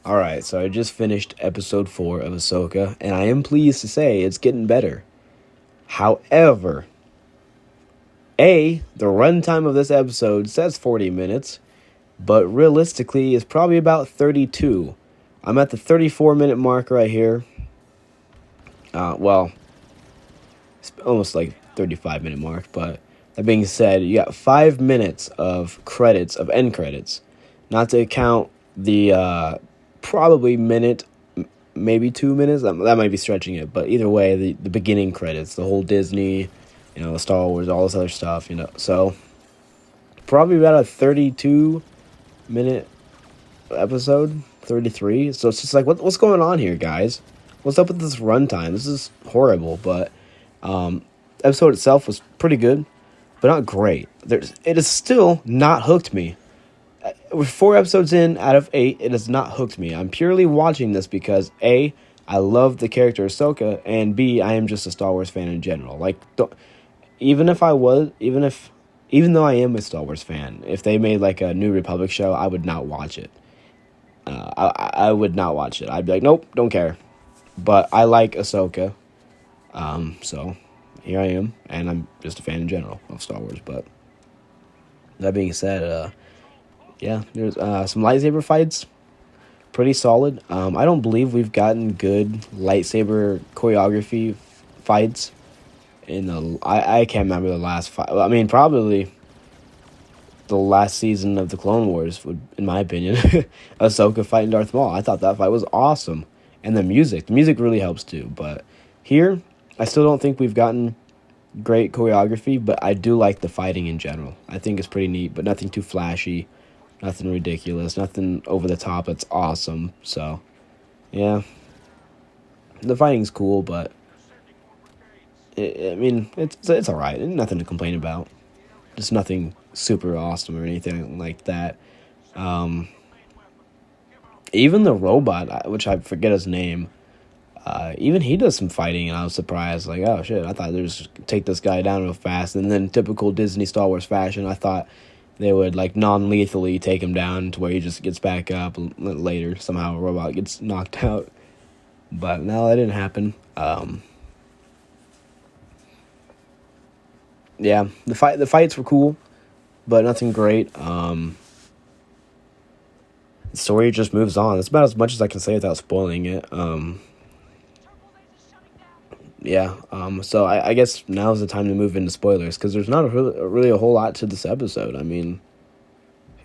Alright, so I just finished episode 4 of Ahsoka, and I am pleased to say it's getting better. However, the runtime of this episode says 40 minutes, but realistically it's probably about 32. I'm at the 34-minute mark right here. Well, it's almost like 35-minute mark, but that being said, you got 5 minutes of credits, of end credits, not to count the probably minute, maybe 2 minutes. That might be stretching it, but either way, the beginning credits, the whole Disney, the Star Wars, all this other stuff, So probably about a 32-minute episode, 33. So it's just like, what's going on here, guys? What's up with this runtime? This is horrible, but episode itself was pretty good, but not great. It has still not hooked me. We're 4 episodes in out of 8. It has not hooked me. I'm purely watching this because A, I love the character Ahsoka, and B, I am just a Star Wars fan in general. Like, even though I am a Star Wars fan, if they made like a New Republic show, I would not watch it. I would not watch it. I'd be like, nope, don't care. But I like Ahsoka, so here I am, and I'm just a fan in general of Star Wars. But that being said, yeah, there's some lightsaber fights, pretty solid. I don't believe we've gotten good lightsaber choreography fights in the. I can't remember the last fight. I mean, probably the last season of the Clone Wars would, in my opinion, Ahsoka fighting Darth Maul. I thought that fight was awesome, and the music really helps too. But here, I still don't think we've gotten great choreography, but I do like the fighting in general. I think it's pretty neat, but nothing too flashy. Nothing ridiculous, nothing over the top. That's awesome. So, yeah, the fighting's cool, but it's all right. Nothing to complain about. Just nothing super awesome or anything like that. Even the robot, which I forget his name, even he does some fighting, and I was surprised. Like, oh shit, I thought they would just take this guy down real fast. And then, typical Disney Star Wars fashion, I thought they would like non-lethally take him down to where he just gets back up later. Somehow a robot gets knocked out. But no, that didn't happen. Yeah, the fights were cool, but nothing great. The story just moves on. That's about as much as I can say without spoiling it. Yeah. So I guess now's the time to move into spoilers, because there's not really a whole lot to this episode. I mean,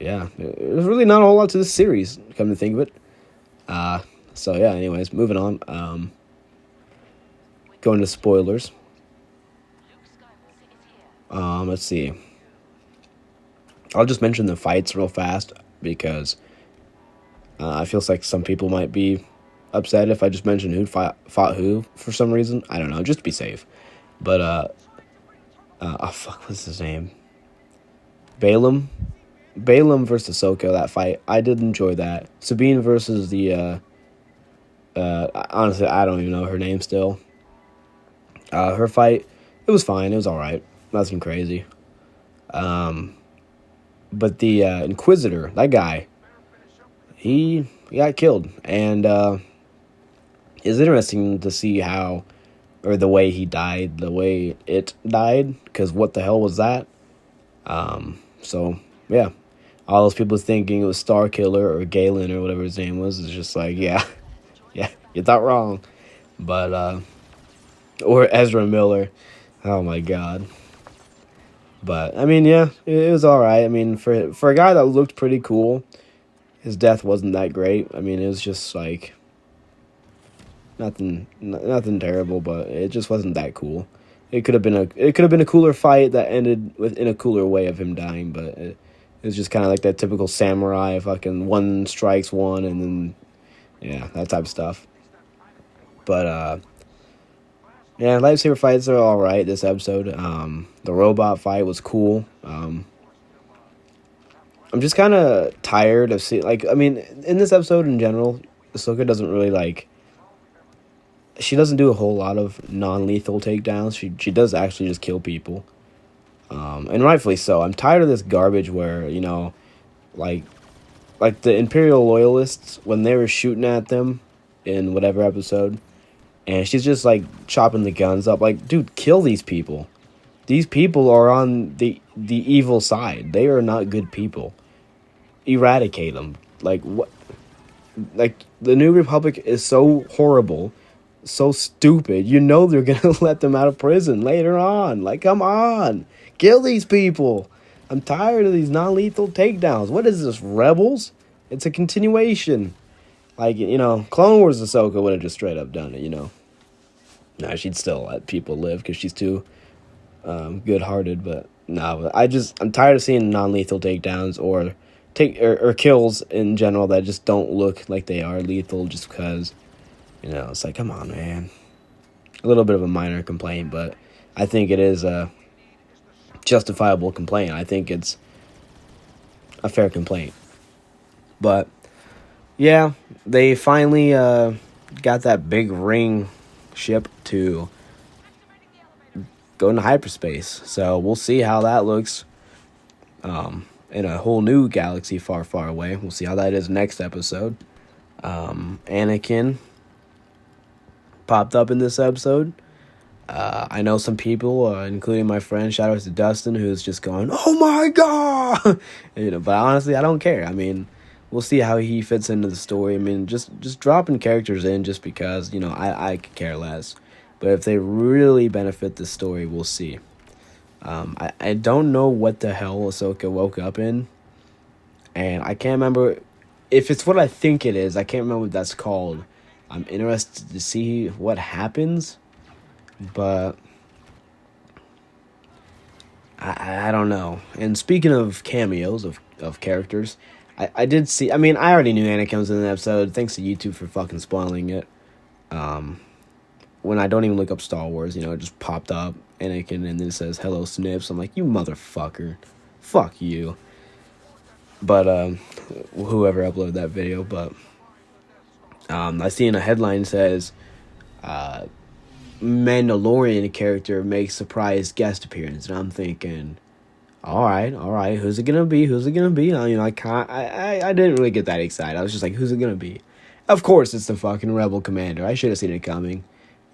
yeah, there's really not a whole lot to this series, come to think of it. So yeah, anyways, moving on. Going to spoilers. Let's see. I'll just mention the fights real fast, because I feel like some people might be upset if I just mention who fought who for some reason. I don't know, just to be safe. But oh fuck, what's his name? Balaam versus Ahsoka. That fight, I did enjoy that. Sabine versus the honestly, I don't even know her name still. Her fight, it was fine. It was all right. Nothing crazy. But the Inquisitor, that guy, he got killed, and it's interesting to see how, or the way he died, the way it died, because what the hell was that? So yeah, all those people thinking it was Star Killer or Galen or whatever his name was, is just like, yeah, you thought wrong. But or Ezra Miller, oh my god. But I mean, yeah, it was all right. I mean, for a guy that looked pretty cool, his death wasn't that great. I mean, it was just like nothing terrible, but it just wasn't that cool. It could have been a cooler fight that ended in a cooler way of him dying, but it was just kind of like that typical samurai, fucking one strikes one, and then yeah, that type of stuff. But yeah, lightsaber fights are all right this episode. The robot fight was cool. I'm just kind of tired of seeing, like, I mean, in this episode in general, Ahsoka doesn't really like. She doesn't do a whole lot of non-lethal takedowns. She does actually just kill people, and rightfully so. I'm tired of this garbage where, like, like the Imperial loyalists when they were shooting at them in whatever episode, and she's just like chopping the guns up. Like, dude, kill these people. These people are on the evil side. They are not good people. Eradicate them. Like what? Like the New Republic is so horrible, so stupid. You know they're gonna let them out of prison later on. Like, come on, kill these people. I'm tired of these non-lethal takedowns. What is this, Rebels? It's a continuation. Like, Clone Wars Ahsoka would have just straight up done it. Nah, she'd still let people live because she's too good-hearted. But no, I'm tired of seeing non-lethal takedowns or kills in general that just don't look like they are lethal just because, it's like, come on, man. A little bit of a minor complaint, but I think it is a justifiable complaint. I think it's a fair complaint. But, yeah, they finally got that big ring ship to go into hyperspace. So we'll see how that looks. In a whole new galaxy far, far away. We'll see how that is next episode. Anakin popped up in this episode. I know some people, including my friend, shout out to Dustin, who's just going, "Oh my god!" But honestly, I don't care. I mean, we'll see how he fits into the story. I mean, just dropping characters in just because, I could care less. But if they really benefit the story, we'll see. I don't know what the hell Ahsoka woke up in, and I can't remember if it's what I think it is. I can't remember what that's called. I'm interested to see what happens, but I don't know. And speaking of cameos of characters, I did see. I mean, I already knew Anakin was in the episode. Thanks to YouTube for fucking spoiling it. When I don't even look up Star Wars, it just popped up. Anakin, and then it says "Hello, Snips." I'm like, you motherfucker, fuck you. But whoever uploaded that video, but I seen a headline says Mandalorian character makes surprise guest appearance, and I'm thinking, all right, who's it gonna be? I didn't really get that excited. I was just like, who's it gonna be? Of course, it's the fucking Rebel Commander. I should have seen it coming.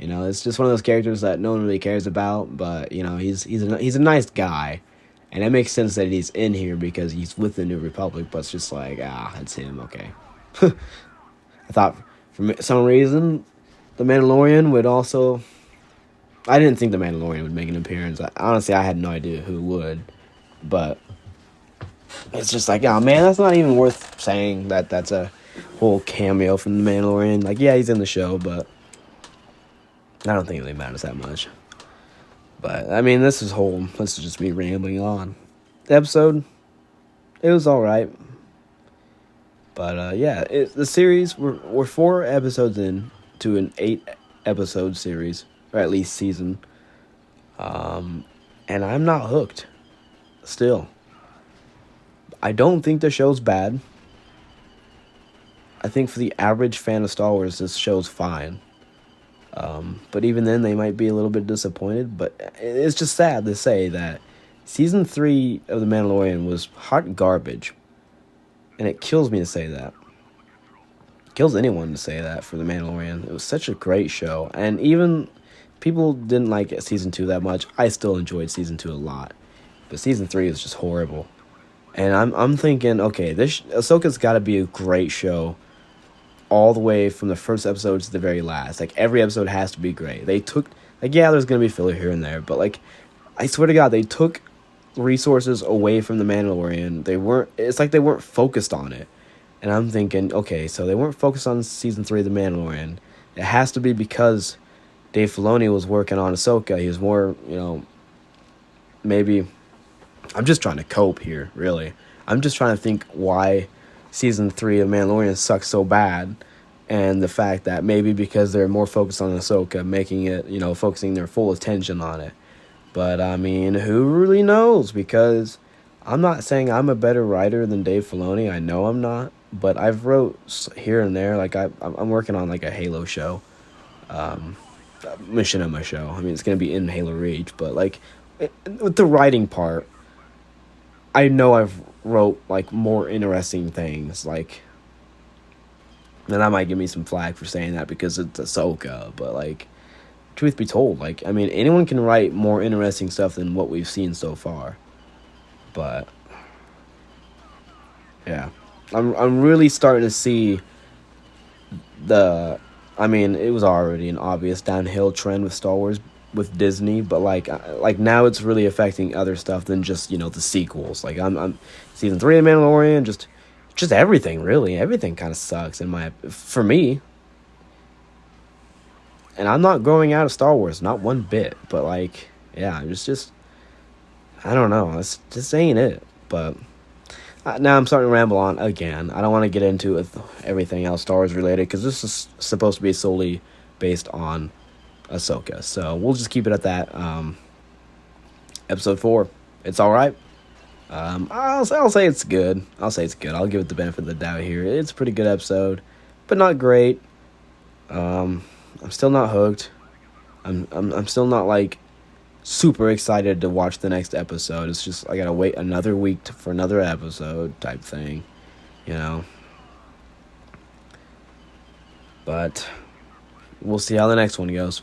It's just one of those characters that no one really cares about, but he's a nice guy, and it makes sense that he's in here because he's with the New Republic. But it's just like, it's him. Okay. I thought for some reason the Mandalorian would also. I didn't think the Mandalorian would make an appearance. Honestly, I had no idea who would, but it's just like, oh man, that's not even worth saying that that's a whole cameo from the Mandalorian. Like, yeah, he's in the show, but I don't think it really matters that much. But, I mean, this is just me rambling on. The episode, it was alright. But, yeah, the series, we're 4 episodes in to an 8-episode series, or at least season. And I'm not hooked. Still. I don't think the show's bad. I think for the average fan of Star Wars, this show's fine. But even then, they might be a little bit disappointed. But it's just sad to say that Season 3 of The Mandalorian was hot garbage. And it kills me to say that. It kills anyone to say that for The Mandalorian. It was such a great show. And even people didn't like Season 2 that much. I still enjoyed Season 2 a lot. But Season 3 is just horrible. And I'm thinking, okay, Ahsoka's got to be a great show all the way from the first episode to the very last. Like, every episode has to be great. They took, like, yeah, there's going to be filler here and there, but, like, I swear to God, they took resources away from The Mandalorian. It's like they weren't focused on it. And I'm thinking, okay, so they weren't focused on Season 3 of The Mandalorian. It has to be because Dave Filoni was working on Ahsoka. He was more, maybe, I'm just trying to cope here, really. I'm just trying to think why Season 3 of Mandalorian sucks so bad, and the fact that maybe because they're more focused on Ahsoka, making it, focusing their full attention on it. But, I mean, who really knows? Because I'm not saying I'm a better writer than Dave Filoni. I know I'm not. But I've wrote here and there. Like, I'm working on, like, a Halo show. Machinima show. I mean, it's going to be in Halo Reach. But, like, with the writing part, I know I've wrote like more interesting things, like, and that might give me some flack for saying that because it's Ahsoka, but like, truth be told, like, I mean, anyone can write more interesting stuff than what we've seen so far. But yeah, I'm really starting to see the. I mean, it was already an obvious downhill trend with Star Wars with Disney, but like now it's really affecting other stuff than just the sequels. Like I'm season 3 of Mandalorian, just everything really. Everything kind of sucks for me. And I'm not growing out of Star Wars, not one bit. But like, yeah, just I don't know. It's just ain't it. But now I'm starting to ramble on again. I don't want to get into everything else Star Wars related because this is supposed to be solely based on Ahsoka. So we'll just keep it at that. Episode 4, it's all right. I'll say it's good. I'll say it's good. I'll give it the benefit of the doubt here. It's a pretty good episode, but not great. I'm still not hooked. I'm still not like super excited to watch the next episode. It's just I gotta wait another week for another episode type thing, you know. But we'll see how the next one goes.